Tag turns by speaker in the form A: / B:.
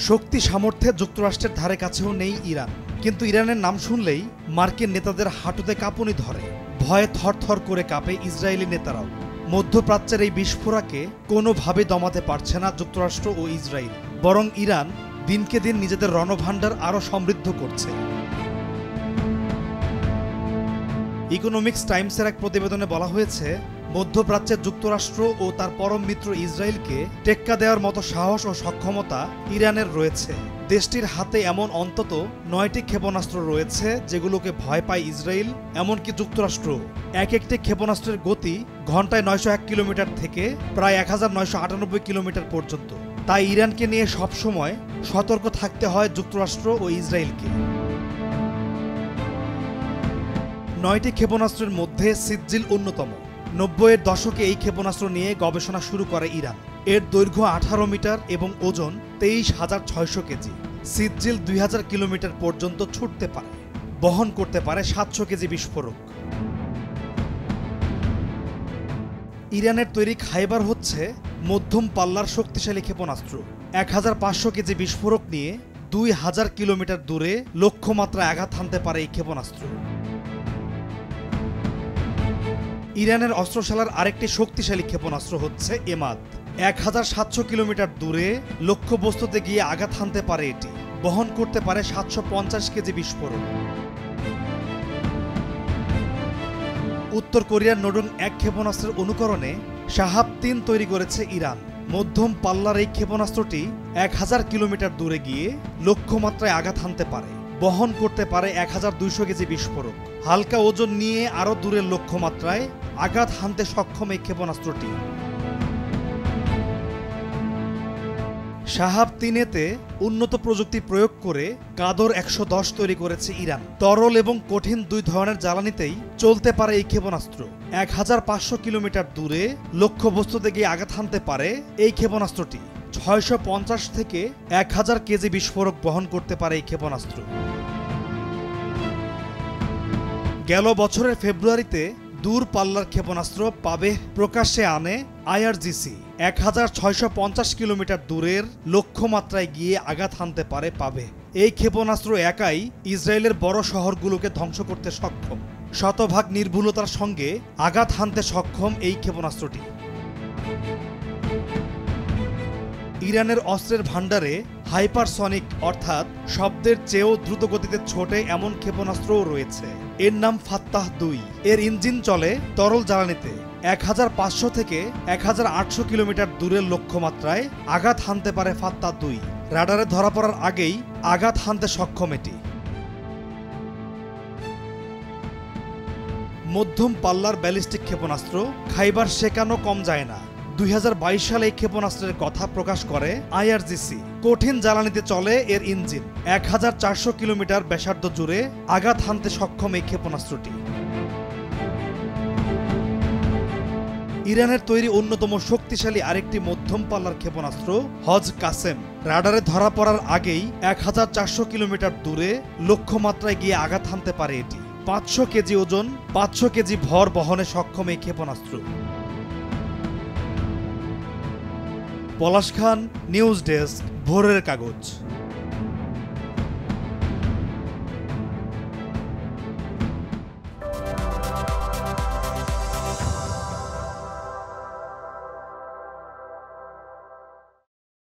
A: শক্তি সামর্থ্যে যুক্তরাষ্ট্রের ধারে কাছেও নেই ইরান, কিন্তু ইরানের নাম শুনলেই মার্কিন নেতাদের হাঁটুতে কাঁপুনি ধরে, ভয়ে থরথর করে কাঁপে ইসরায়েলি নেতারাও। মধ্যপ্রাচ্যের এই বিস্ফোরণকে কোনোভাবে দমাতে পারছে না যুক্তরাষ্ট্র ও ইসরায়েল, বরং ইরান দিনকে দিন নিজেদের রণভাণ্ডার আরও সমৃদ্ধ করছে। ইকোনমিক্স টাইমসের এক প্রতিবেদনে বলা হয়েছে, মধ্যপ্রাচ্যের যুক্তরাষ্ট্র ও তার পরম মিত্র ইসরায়েলকে টেক্কা দেওয়ার মতো সাহস ও সক্ষমতা ইরানের রয়েছে। দেশটির হাতে এমন অন্তত 9টি ক্ষেপণাস্ত্র রয়েছে যেগুলোকে ভয় পায় ইসরায়েল, এমনকি যুক্তরাষ্ট্র। এক একটি ক্ষেপণাস্ত্রের গতি ঘন্টায় 901 কিলোমিটার থেকে প্রায় 1998 কিলোমিটার পর্যন্ত। তাই ইরানকে নিয়ে সবসময় সতর্ক থাকতে হয় যুক্তরাষ্ট্র ও ইসরায়েলকে। 9টি ক্ষেপণাস্ত্রের মধ্যে সিজ্জিল অন্যতম। 90-এর দশকে এই ক্ষেপণাস্ত্র নিয়ে গবেষণা শুরু করে ইরান। এর দৈর্ঘ্য 18 মিটার এবং ওজন 23,600 কেজি। সিজ্জিল 2000 কিলোমিটার পর্যন্ত ছুটতে পারে, বহন করতে পারে 700 কেজি বিস্ফোরক। ইরানের তৈরি খাইবার হচ্ছে মধ্যম পাল্লার শক্তিশালী ক্ষেপণাস্ত্র। 1500 কেজি বিস্ফোরক নিয়ে 2000 কিলোমিটার দূরে লক্ষ্যমাত্রায় আঘাত হানতে পারে এই ক্ষেপণাস্ত্র। ইরানের অস্ত্রশালার আরেকটি শক্তিশালী ক্ষেপণাস্ত্র হচ্ছে এমাদ। 1700 কিলোমিটার দূরে লক্ষ্যবস্তুতে গিয়ে আঘাত হানতে পারে এটি, বহন করতে পারে 750 কেজি বিস্ফোরক। উত্তর কোরিয়ার নোডং 1 ক্ষেপণাস্ত্রের অনুকরণে শাহাব-3 তৈরি করেছে ইরান। মধ্যম পাল্লার এই ক্ষেপণাস্ত্রটি 1000 কিলোমিটার দূরে গিয়ে লক্ষ্যমাত্রায় আঘাত হানতে পারে, বহন করতে পারে 1200 কেজি বিস্ফোরক। হালকা ওজন নিয়ে আরও দূরের লক্ষ্যমাত্রায় আঘাত হানতে সক্ষম এই ক্ষেপণাস্ত্রটি। শাহাব-3-তে উন্নত প্রযুক্তি প্রয়োগ করে কাদর 110 তৈরি করেছে ইরান। তরল এবং কঠিন দুই ধরনের জ্বালানিতেই চলতে পারে এই ক্ষেপণাস্ত্র। 1500 কিলোমিটার দূরে লক্ষ্যবস্তুতে গিয়ে আঘাত হানতে পারে এই ক্ষেপণাস্ত্রটি। 650 থেকে 1000 কেজি বিস্ফোরক বহন করতে পারে এই ক্ষেপণাস্ত্র। গেল বছরের ফেব্রুয়ারিতে দূর পাল্লার ক্ষেপণাস্ত্র পাবে প্রকাশ্যে আনে আইআরজিসি। 1650 কিলোমিটার দূরের লক্ষ্যমাত্রায় গিয়ে আঘাত হানতে পারে পাবে। এই ক্ষেপণাস্ত্র একাই ইসরায়েলের বড় শহরগুলোকে ধ্বংস করতে সক্ষম। শতভাগ নির্ভুলতার সঙ্গে আঘাত হানতে সক্ষম এই ক্ষেপণাস্ত্রটি। ইরানের অস্ত্রের ভাণ্ডারে হাইপারসনিক অর্থাৎ শব্দের চেয়েও দ্রুত গতিতে ছোটে এমন ক্ষেপণাস্ত্রও রয়েছে। এর নাম ফাত্তাহ-2। এর ইঞ্জিন চলে তরল জ্বালানিতে। 1500 থেকে 1800 কিলোমিটার দূরের লক্ষ্যমাত্রায় আঘাত হানতে পারে ফাত্তাহ-2। রাডারে ধরা পড়ার আগেই আঘাত হানতে সক্ষম এটি। মধ্যম পাল্লার ব্যালিস্টিক ক্ষেপণাস্ত্র খাইবার শেখানো কম যায় না। 2022 সালে এই ক্ষেপণাস্ত্রের কথা প্রকাশ করে আইআরজিসি। কঠিন জ্বালানিতে চলে এর ইঞ্জিন। 1400 কিলোমিটার ব্যাসার্ধ জুড়ে আঘাত হানতে সক্ষম এই ক্ষেপণাস্ত্রটি। ইরানের তৈরি অন্যতম শক্তিশালী আরেকটি মধ্যম পাল্লার ক্ষেপণাস্ত্র হজ কাসেম। রাডারে ধরা পড়ার আগেই 1400 কিলোমিটার দূরে লক্ষ্যমাত্রায় গিয়ে আঘাত হানতে পারে এটি। 500 কেজি ওজন, 500 কেজি ভর বহনে সক্ষম এই ক্ষেপণাস্ত্র। পলাশ খান, নিউজ ডেস্ক, ভোরের কাগজ।